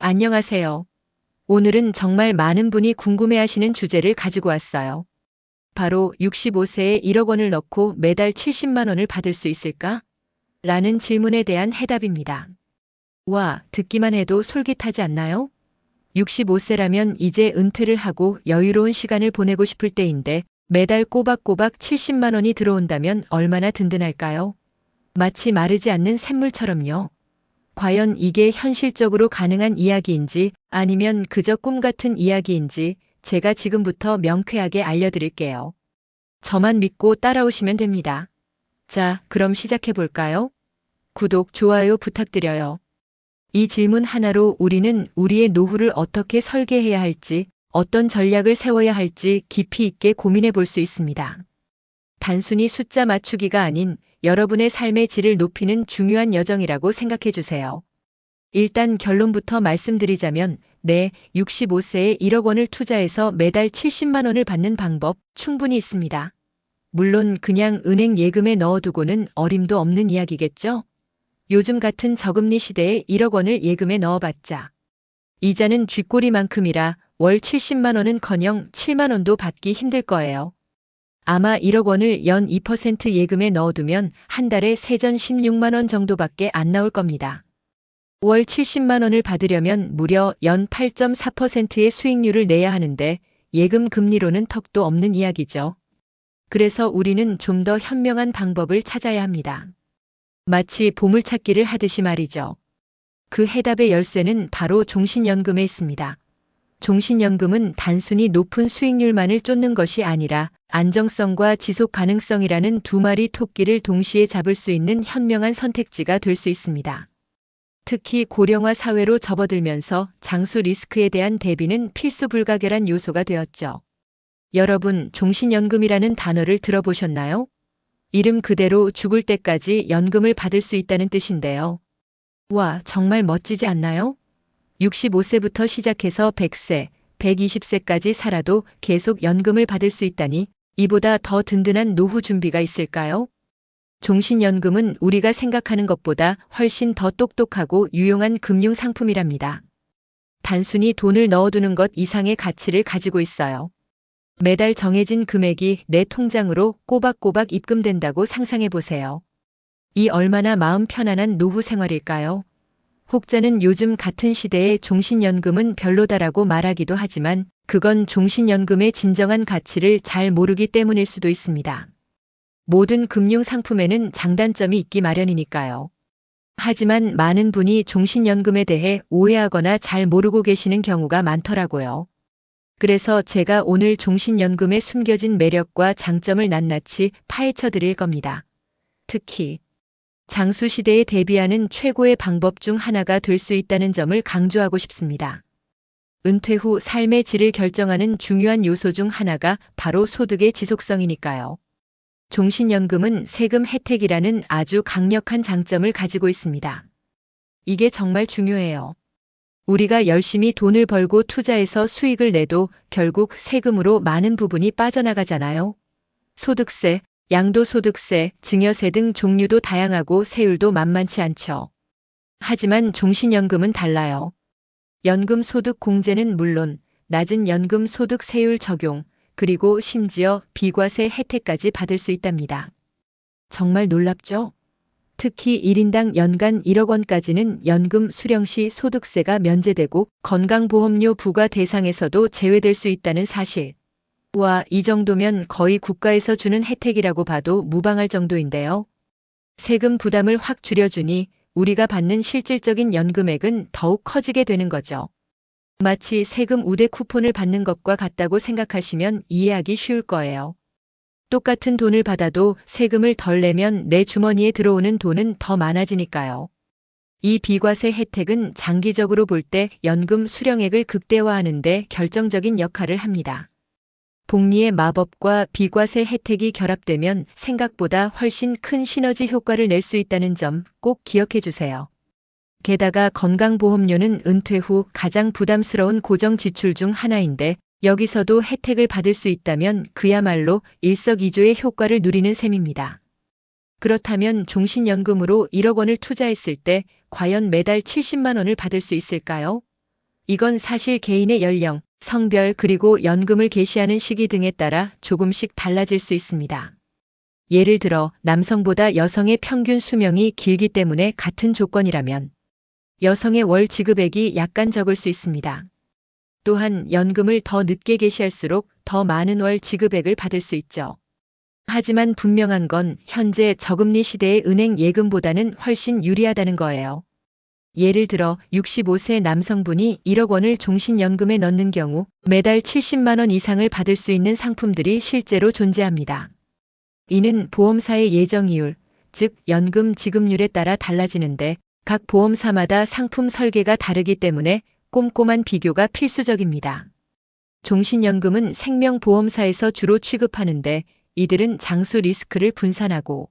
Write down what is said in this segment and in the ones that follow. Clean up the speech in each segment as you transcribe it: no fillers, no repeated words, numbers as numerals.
안녕하세요. 오늘은 정말 많은 분이 궁금해하시는 주제를 가지고 왔어요. 바로 65세에 1억 원을 넣고 매달 70만 원을 받을 수 있을까? 라는 질문에 대한 해답입니다. 와, 듣기만 해도 솔깃하지 않나요? 65세라면 이제 은퇴를 하고 여유로운 시간을 보내고 싶을 때인데 매달 꼬박꼬박 70만 원이 들어온다면 얼마나 든든할까요? 마치 마르지 않는 샘물처럼요. 과연 이게 현실적으로 가능한 이야기인지 아니면 그저 꿈 같은 이야기인지 제가 지금부터 명쾌하게 알려드릴게요. 저만 믿고 따라오시면 됩니다. 자, 그럼 시작해 볼까요? 구독, 좋아요 부탁드려요. 이 질문 하나로 우리는 우리의 노후를 어떻게 설계해야 할지, 어떤 전략을 세워야 할지 깊이 있게 고민해 볼 수 있습니다. 단순히 숫자 맞추기가 아닌 여러분의 삶의 질을 높이는 중요한 여정이라고 생각해 주세요. 일단 결론부터 말씀드리자면, 65세에 1억 원을 투자해서 매달 70만 원을 받는 방법 충분히 있습니다. 물론 그냥 은행 예금에 넣어두고는 어림도 없는 이야기겠죠? 요즘 같은 저금리 시대에 1억 원을 예금에 넣어봤자 이자는 쥐꼬리만큼이라 월 70만 원은커녕 7만 원도 받기 힘들 거예요. 아마 1억 원을 연 2% 예금에 넣어두면 한 달에 세전 16만 원 정도밖에 안 나올 겁니다. 월 70만 원을 받으려면 무려 연 8.4%의 수익률을 내야 하는데 예금 금리로는 턱도 없는 이야기죠. 그래서 우리는 좀 더 현명한 방법을 찾아야 합니다. 마치 보물찾기를 하듯이 말이죠. 그 해답의 열쇠는 바로 종신연금에 있습니다. 종신연금은 단순히 높은 수익률만을 쫓는 것이 아니라 안정성과 지속 가능성이라는 두 마리 토끼를 동시에 잡을 수 있는 현명한 선택지가 될 수 있습니다. 특히 고령화 사회로 접어들면서 장수 리스크에 대한 대비는 필수 불가결한 요소가 되었죠. 여러분, 종신연금이라는 단어를 들어보셨나요? 이름 그대로 죽을 때까지 연금을 받을 수 있다는 뜻인데요. 와, 정말 멋지지 않나요? 65세부터 시작해서 100세, 120세까지 살아도 계속 연금을 받을 수 있다니 이보다 더 든든한 노후 준비가 있을까요? 종신연금은 우리가 생각하는 것보다 훨씬 더 똑똑하고 유용한 금융상품이랍니다. 단순히 돈을 넣어두는 것 이상의 가치를 가지고 있어요. 매달 정해진 금액이 내 통장으로 꼬박꼬박 입금된다고 상상해 보세요. 이 얼마나 마음 편안한 노후 생활일까요? 혹자는 요즘 같은 시대에 종신연금은 별로다라고 말하기도 하지만 그건 종신연금의 진정한 가치를 잘 모르기 때문일 수도 있습니다. 모든 금융상품에는 장단점이 있기 마련이니까요. 하지만 많은 분이 종신연금에 대해 오해하거나 잘 모르고 계시는 경우가 많더라고요. 그래서 제가 오늘 종신연금의 숨겨진 매력과 장점을 낱낱이 파헤쳐 드릴 겁니다. 특히 장수 시대에 대비하는 최고의 방법 중 하나가 될 수 있다는 점을 강조하고 싶습니다. 은퇴 후 삶의 질을 결정하는 중요한 요소 중 하나가 바로 소득의 지속성이니까요. 종신연금은 세금 혜택이라는 아주 강력한 장점을 가지고 있습니다. 이게 정말 중요해요. 우리가 열심히 돈을 벌고 투자해서 수익을 내도 결국 세금으로 많은 부분이 빠져나가잖아요. 소득세, 양도소득세, 증여세 등 종류도 다양하고 세율도 만만치 않죠. 하지만 종신연금은 달라요. 연금소득 공제는 물론 낮은 연금소득 세율 적용, 그리고 심지어 비과세 혜택까지 받을 수 있답니다. 정말 놀랍죠? 특히 1인당 연간 1억 원까지는 연금 수령 시 소득세가 면제되고 건강보험료 부과 대상에서도 제외될 수 있다는 사실. 와, 이 정도면 거의 국가에서 주는 혜택이라고 봐도 무방할 정도인데요. 세금 부담을 확 줄여주니 우리가 받는 실질적인 연금액은 더욱 커지게 되는 거죠. 마치 세금 우대 쿠폰을 받는 것과 같다고 생각하시면 이해하기 쉬울 거예요. 똑같은 돈을 받아도 세금을 덜 내면 내 주머니에 들어오는 돈은 더 많아지니까요. 이 비과세 혜택은 장기적으로 볼 때 연금 수령액을 극대화하는 데 결정적인 역할을 합니다. 복리의 마법과 비과세 혜택이 결합되면 생각보다 훨씬 큰 시너지 효과를 낼 수 있다는 점 꼭 기억해 주세요. 게다가 건강보험료는 은퇴 후 가장 부담스러운 고정 지출 중 하나인데 여기서도 혜택을 받을 수 있다면 그야말로 일석이조의 효과를 누리는 셈입니다. 그렇다면 종신연금으로 1억 원을 투자했을 때 과연 매달 70만 원을 받을 수 있을까요? 이건 사실 개인의 연령, 성별 그리고 연금을 개시하는 시기 등에 따라 조금씩 달라질 수 있습니다. 예를 들어 남성보다 여성의 평균 수명이 길기 때문에 같은 조건이라면 여성의 월 지급액이 약간 적을 수 있습니다. 또한 연금을 더 늦게 개시할수록 더 많은 월 지급액을 받을 수 있죠. 하지만 분명한 건 현재 저금리 시대의 은행 예금보다는 훨씬 유리하다는 거예요. 예를 들어 65세 남성분이 1억 원을 종신연금에 넣는 경우 매달 70만 원 이상을 받을 수 있는 상품들이 실제로 존재합니다. 이는 보험사의 예정이율, 즉 연금 지급률에 따라 달라지는데 각 보험사마다 상품 설계가 다르기 때문에 꼼꼼한 비교가 필수적입니다. 종신연금은 생명보험사에서 주로 취급하는데 이들은 장수 리스크를 분산하고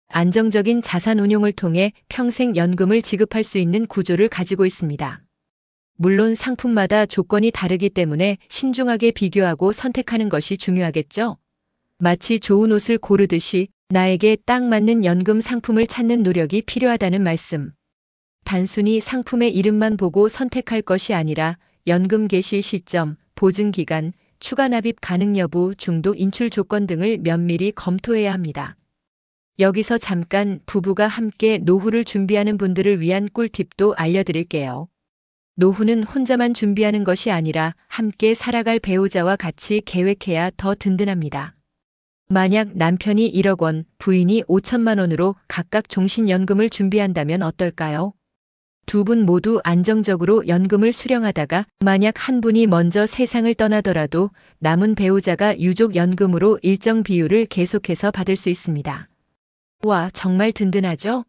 안정적인 자산 운용을 통해 평생 연금을 지급할 수 있는 구조를 가지고 있습니다. 물론 상품마다 조건이 다르기 때문에 신중하게 비교하고 선택하는 것이 중요하겠죠. 마치 좋은 옷을 고르듯이 나에게 딱 맞는 연금 상품을 찾는 노력이 필요하다는 말씀. 단순히 상품의 이름만 보고 선택할 것이 아니라 연금 개시 시점, 보증 기간, 추가 납입 가능 여부, 중도 인출 조건 등을 면밀히 검토해야 합니다. 여기서 잠깐 부부가 함께 노후를 준비하는 분들을 위한 꿀팁도 알려드릴게요. 노후는 혼자만 준비하는 것이 아니라 함께 살아갈 배우자와 같이 계획해야 더 든든합니다. 만약 남편이 1억 원, 부인이 5천만 원으로 각각 종신연금을 준비한다면 어떨까요? 두 분 모두 안정적으로 연금을 수령하다가 만약 한 분이 먼저 세상을 떠나더라도 남은 배우자가 유족연금으로 일정 비율을 계속해서 받을 수 있습니다. 와, 정말 든든하죠?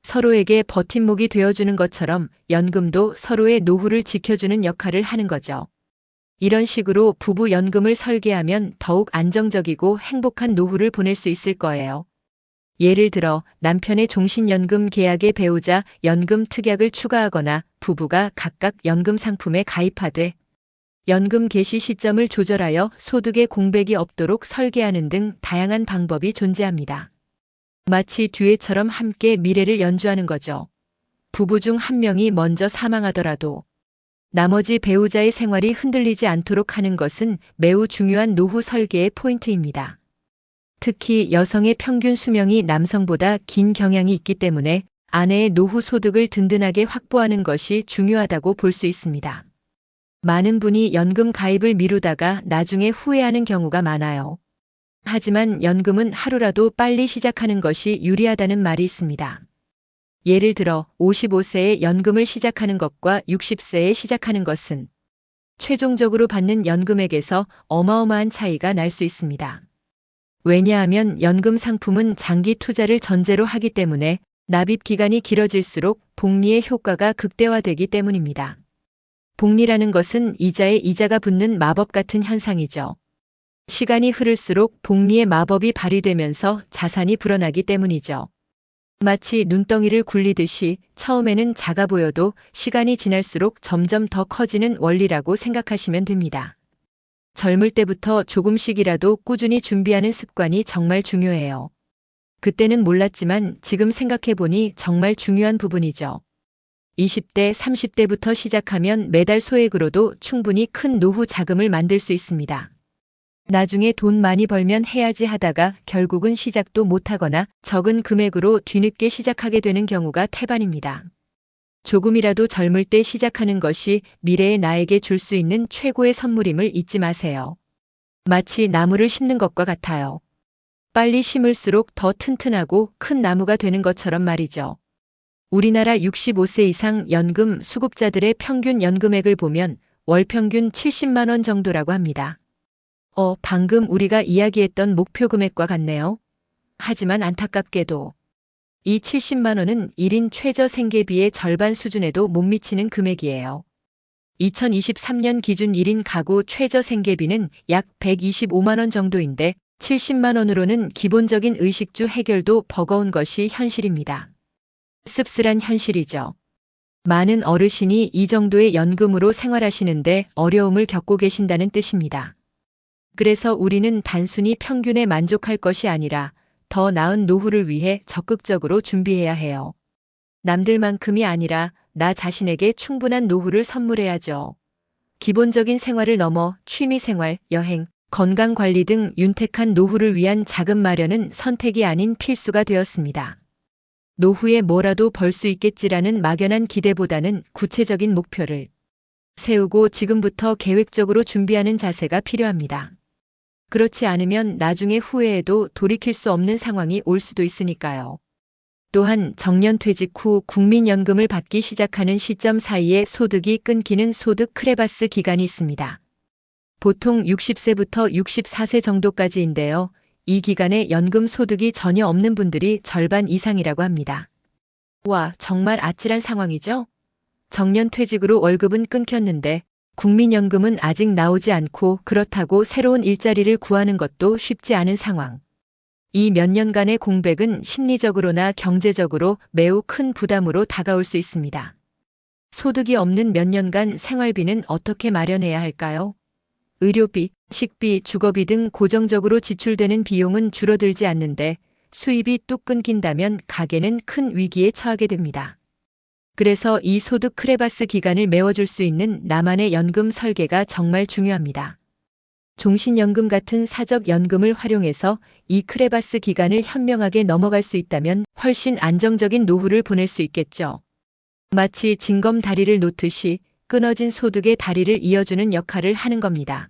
서로에게 버팀목이 되어주는 것처럼 연금도 서로의 노후를 지켜주는 역할을 하는 거죠. 이런 식으로 부부 연금을 설계하면 더욱 안정적이고 행복한 노후를 보낼 수 있을 거예요. 예를 들어 남편의 종신연금 계약에 배우자 연금 특약을 추가하거나 부부가 각각 연금 상품에 가입하되 연금 개시 시점을 조절하여 소득의 공백이 없도록 설계하는 등 다양한 방법이 존재합니다. 마치 듀엣처럼 함께 미래를 연주하는 거죠. 부부 중 한 명이 먼저 사망하더라도 나머지 배우자의 생활이 흔들리지 않도록 하는 것은 매우 중요한 노후 설계의 포인트입니다. 특히 여성의 평균 수명이 남성보다 긴 경향이 있기 때문에 아내의 노후 소득을 든든하게 확보하는 것이 중요하다고 볼 수 있습니다. 많은 분이 연금 가입을 미루다가 나중에 후회하는 경우가 많아요. 하지만 연금은 하루라도 빨리 시작하는 것이 유리하다는 말이 있습니다. 예를 들어 55세에 연금을 시작하는 것과 60세에 시작하는 것은 최종적으로 받는 연금액에서 어마어마한 차이가 날 수 있습니다. 왜냐하면 연금 상품은 장기 투자를 전제로 하기 때문에 납입 기간이 길어질수록 복리의 효과가 극대화되기 때문입니다. 복리라는 것은 이자에 이자가 붙는 마법 같은 현상이죠. 시간이 흐를수록 복리의 마법이 발휘되면서 자산이 불어나기 때문이죠. 마치 눈덩이를 굴리듯이 처음에는 작아 보여도 시간이 지날수록 점점 더 커지는 원리라고 생각하시면 됩니다. 젊을 때부터 조금씩이라도 꾸준히 준비하는 습관이 정말 중요해요. 그때는 몰랐지만 지금 생각해보니 정말 중요한 부분이죠. 20대, 30대부터 시작하면 매달 소액으로도 충분히 큰 노후 자금을 만들 수 있습니다. 나중에 돈 많이 벌면 해야지 하다가 결국은 시작도 못하거나 적은 금액으로 뒤늦게 시작하게 되는 경우가 태반입니다. 조금이라도 젊을 때 시작하는 것이 미래의 나에게 줄 수 있는 최고의 선물임을 잊지 마세요. 마치 나무를 심는 것과 같아요. 빨리 심을수록 더 튼튼하고 큰 나무가 되는 것처럼 말이죠. 우리나라 65세 이상 연금 수급자들의 평균 연금액을 보면 월 평균 70만 원 정도라고 합니다. 방금 우리가 이야기했던 목표 금액과 같네요. 하지만 안타깝게도 이 70만 원은 1인 최저 생계비의 절반 수준에도 못 미치는 금액이에요. 2023년 기준 1인 가구 최저 생계비는 약 125만 원 정도인데 70만 원으로는 기본적인 의식주 해결도 버거운 것이 현실입니다. 씁쓸한 현실이죠. 많은 어르신이 이 정도의 연금으로 생활하시는데 어려움을 겪고 계신다는 뜻입니다. 그래서 우리는 단순히 평균에 만족할 것이 아니라 더 나은 노후를 위해 적극적으로 준비해야 해요. 남들만큼이 아니라 나 자신에게 충분한 노후를 선물해야죠. 기본적인 생활을 넘어 취미생활, 여행, 건강관리 등 윤택한 노후를 위한 자금 마련은 선택이 아닌 필수가 되었습니다. 노후에 뭐라도 벌 수 있겠지라는 막연한 기대보다는 구체적인 목표를 세우고 지금부터 계획적으로 준비하는 자세가 필요합니다. 그렇지 않으면 나중에 후회해도 돌이킬 수 없는 상황이 올 수도 있으니까요. 또한 정년퇴직 후 국민연금을 받기 시작하는 시점 사이에 소득이 끊기는 소득 크레바스 기간이 있습니다. 보통 60세부터 64세 정도까지인데요. 이 기간에 연금 소득이 전혀 없는 분들이 절반 이상이라고 합니다. 와, 정말 아찔한 상황이죠? 정년퇴직으로 월급은 끊겼는데 국민연금은 아직 나오지 않고 그렇다고 새로운 일자리를 구하는 것도 쉽지 않은 상황. 이 몇 년간의 공백은 심리적으로나 경제적으로 매우 큰 부담으로 다가올 수 있습니다. 소득이 없는 몇 년간 생활비는 어떻게 마련해야 할까요? 의료비, 식비, 주거비 등 고정적으로 지출되는 비용은 줄어들지 않는데 수입이 뚝 끊긴다면 가게는 큰 위기에 처하게 됩니다. 그래서 이 소득 크레바스 기간을 메워줄 수 있는 나만의 연금 설계가 정말 중요합니다. 종신연금 같은 사적연금을 활용해서 이 크레바스 기간을 현명하게 넘어갈 수 있다면 훨씬 안정적인 노후를 보낼 수 있겠죠. 마치 징검 다리를 놓듯이 끊어진 소득의 다리를 이어주는 역할을 하는 겁니다.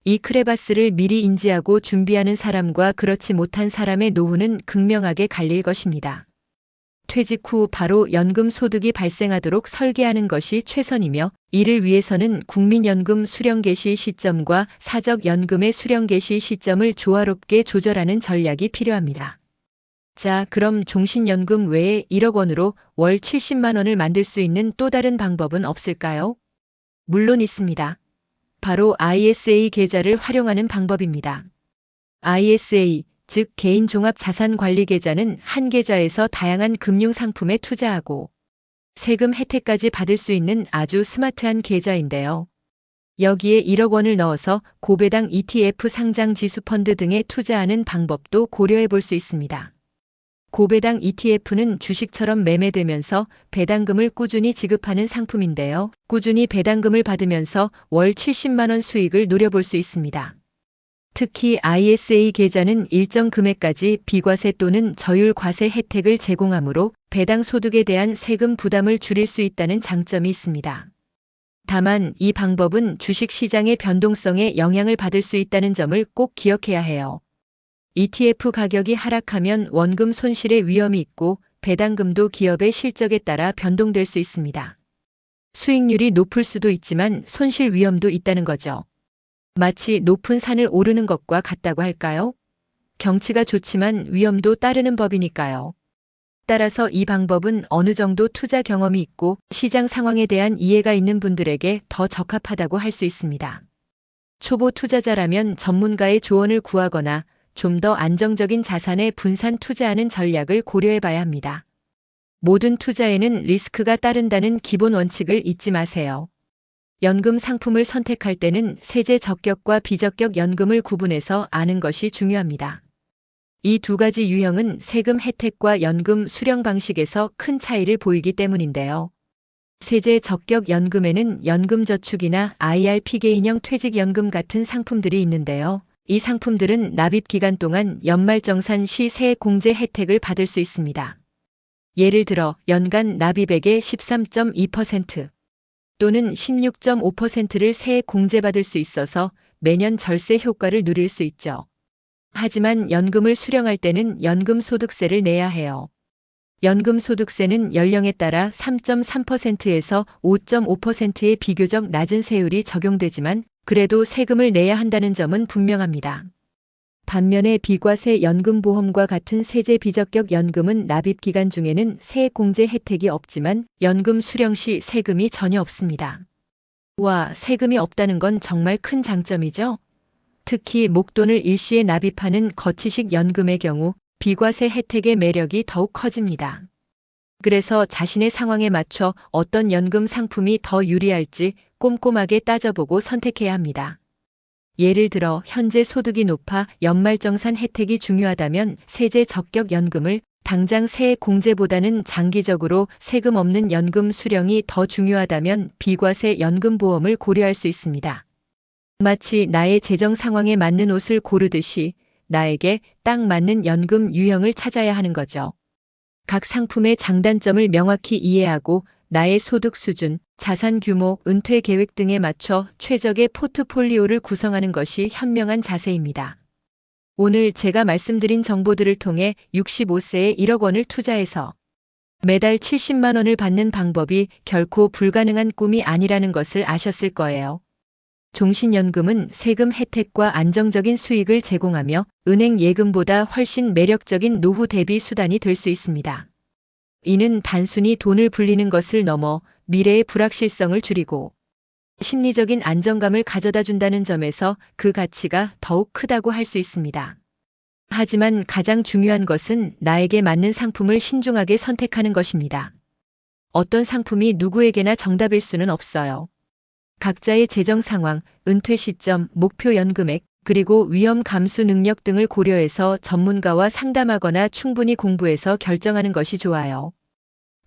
이 크레바스를 미리 인지하고 준비하는 사람과 그렇지 못한 사람의 노후는 극명하게 갈릴 것입니다. 퇴직 후 바로 연금 소득이 발생하도록 설계하는 것이 최선이며 이를 위해서는 국민연금 수령 개시 시점과 사적연금의 수령 개시 시점을 조화롭게 조절하는 전략이 필요합니다. 자, 그럼 종신연금 외에 1억 원으로 월 70만 원을 만들 수 있는 또 다른 방법은 없을까요? 물론 있습니다. 바로 ISA 계좌를 활용하는 방법입니다. ISA, 즉 개인 종합 자산 관리 계좌는 한 계좌에서 다양한 금융 상품에 투자하고 세금 혜택까지 받을 수 있는 아주 스마트한 계좌인데요. 여기에 1억 원을 넣어서 고배당 ETF 상장 지수펀드 등에 투자하는 방법도 고려해 볼 수 있습니다. 고배당 ETF는 주식처럼 매매되면서 배당금을 꾸준히 지급하는 상품인데요. 꾸준히 배당금을 받으면서 월 70만 원 수익을 노려볼 수 있습니다. 특히 ISA 계좌는 일정 금액까지 비과세 또는 저율 과세 혜택을 제공하므로 배당 소득에 대한 세금 부담을 줄일 수 있다는 장점이 있습니다. 다만 이 방법은 주식 시장의 변동성에 영향을 받을 수 있다는 점을 꼭 기억해야 해요. ETF 가격이 하락하면 원금 손실의 위험이 있고 배당금도 기업의 실적에 따라 변동될 수 있습니다. 수익률이 높을 수도 있지만 손실 위험도 있다는 거죠. 마치 높은 산을 오르는 것과 같다고 할까요? 경치가 좋지만 위험도 따르는 법이니까요. 따라서 이 방법은 어느 정도 투자 경험이 있고 시장 상황에 대한 이해가 있는 분들에게 더 적합하다고 할 수 있습니다. 초보 투자자라면 전문가의 조언을 구하거나 좀 더 안정적인 자산에 분산 투자하는 전략을 고려해 봐야 합니다. 모든 투자에는 리스크가 따른다는 기본 원칙을 잊지 마세요. 연금 상품을 선택할 때는 세제 적격과 비적격 연금을 구분해서 아는 것이 중요합니다. 이 두 가지 유형은 세금 혜택과 연금 수령 방식에서 큰 차이를 보이기 때문인데요. 세제 적격 연금에는 연금저축이나 IRP 개인형 퇴직연금 같은 상품들이 있는데요. 이 상품들은 납입 기간 동안 연말정산 시 세액공제 혜택을 받을 수 있습니다. 예를 들어 연간 납입액의 13.2% 또는 16.5%를 세액 공제받을 수 있어서 매년 절세 효과를 누릴 수 있죠. 하지만 연금을 수령할 때는 연금소득세를 내야 해요. 연금소득세는 연령에 따라 3.3%에서 5.5%의 비교적 낮은 세율이 적용되지만 그래도 세금을 내야 한다는 점은 분명합니다. 반면에 비과세 연금보험과 같은 세제 비적격 연금은 납입 기간 중에는 세액 공제 혜택이 없지만 연금 수령 시 세금이 전혀 없습니다. 와, 세금이 없다는 건 정말 큰 장점이죠? 특히 목돈을 일시에 납입하는 거치식 연금의 경우 비과세 혜택의 매력이 더욱 커집니다. 그래서 자신의 상황에 맞춰 어떤 연금 상품이 더 유리할지 꼼꼼하게 따져보고 선택해야 합니다. 예를 들어 현재 소득이 높아 연말정산 혜택이 중요하다면 세제 적격 연금을, 당장 세액 공제보다는 장기적으로 세금 없는 연금 수령이 더 중요하다면 비과세 연금보험을 고려할 수 있습니다. 마치 나의 재정 상황에 맞는 옷을 고르듯이 나에게 딱 맞는 연금 유형을 찾아야 하는 거죠. 각 상품의 장단점을 명확히 이해하고 나의 소득 수준, 자산 규모, 은퇴 계획 등에 맞춰 최적의 포트폴리오를 구성하는 것이 현명한 자세입니다. 오늘 제가 말씀드린 정보들을 통해 65세에 1억 원을 투자해서 매달 70만 원을 받는 방법이 결코 불가능한 꿈이 아니라는 것을 아셨을 거예요. 종신연금은 세금 혜택과 안정적인 수익을 제공하며 은행 예금보다 훨씬 매력적인 노후 대비 수단이 될 수 있습니다. 이는 단순히 돈을 불리는 것을 넘어 미래의 불확실성을 줄이고 심리적인 안정감을 가져다 준다는 점에서 그 가치가 더욱 크다고 할 수 있습니다. 하지만 가장 중요한 것은 나에게 맞는 상품을 신중하게 선택하는 것입니다. 어떤 상품이 누구에게나 정답일 수는 없어요. 각자의 재정 상황, 은퇴 시점, 목표 연금액, 그리고 위험 감수 능력 등을 고려해서 전문가와 상담하거나 충분히 공부해서 결정하는 것이 좋아요.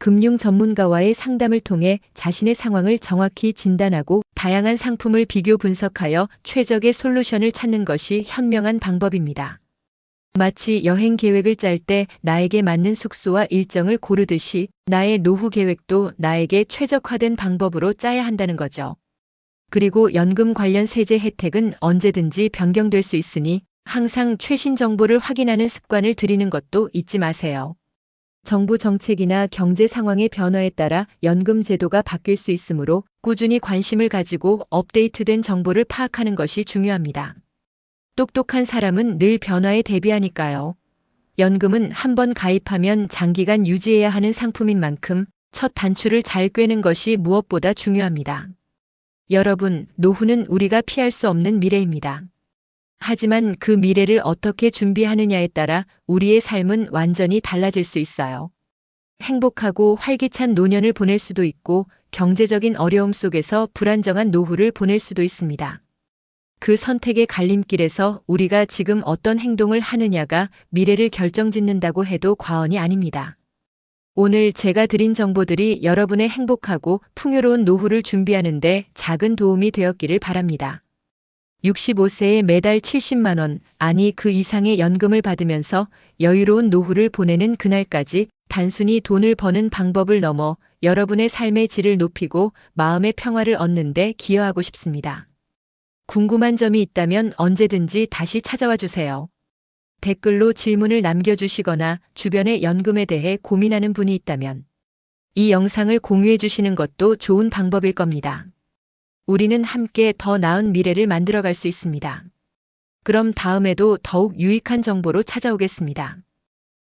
금융 전문가와의 상담을 통해 자신의 상황을 정확히 진단하고 다양한 상품을 비교 분석하여 최적의 솔루션을 찾는 것이 현명한 방법입니다. 마치 여행 계획을 짤 때 나에게 맞는 숙소와 일정을 고르듯이 나의 노후 계획도 나에게 최적화된 방법으로 짜야 한다는 거죠. 그리고 연금 관련 세제 혜택은 언제든지 변경될 수 있으니 항상 최신 정보를 확인하는 습관을 들이는 것도 잊지 마세요. 정부 정책이나 경제 상황의 변화에 따라 연금 제도가 바뀔 수 있으므로 꾸준히 관심을 가지고 업데이트된 정보를 파악하는 것이 중요합니다. 똑똑한 사람은 늘 변화에 대비하니까요. 연금은 한번 가입하면 장기간 유지해야 하는 상품인 만큼 첫 단추를 잘 꿰는 것이 무엇보다 중요합니다. 여러분, 노후는 우리가 피할 수 없는 미래입니다. 하지만 그 미래를 어떻게 준비하느냐에 따라 우리의 삶은 완전히 달라질 수 있어요. 행복하고 활기찬 노년을 보낼 수도 있고 경제적인 어려움 속에서 불안정한 노후를 보낼 수도 있습니다. 그 선택의 갈림길에서 우리가 지금 어떤 행동을 하느냐가 미래를 결정짓는다고 해도 과언이 아닙니다. 오늘 제가 드린 정보들이 여러분의 행복하고 풍요로운 노후를 준비하는 데 작은 도움이 되었기를 바랍니다. 65세에 매달 70만 원, 아니 그 이상의 연금을 받으면서 여유로운 노후를 보내는 그날까지 단순히 돈을 버는 방법을 넘어 여러분의 삶의 질을 높이고 마음의 평화를 얻는 데 기여하고 싶습니다. 궁금한 점이 있다면 언제든지 다시 찾아와 주세요. 댓글로 질문을 남겨주시거나 주변의 연금에 대해 고민하는 분이 있다면 이 영상을 공유해 주시는 것도 좋은 방법일 겁니다. 우리는 함께 더 나은 미래를 만들어갈 수 있습니다. 그럼 다음에도 더욱 유익한 정보로 찾아오겠습니다.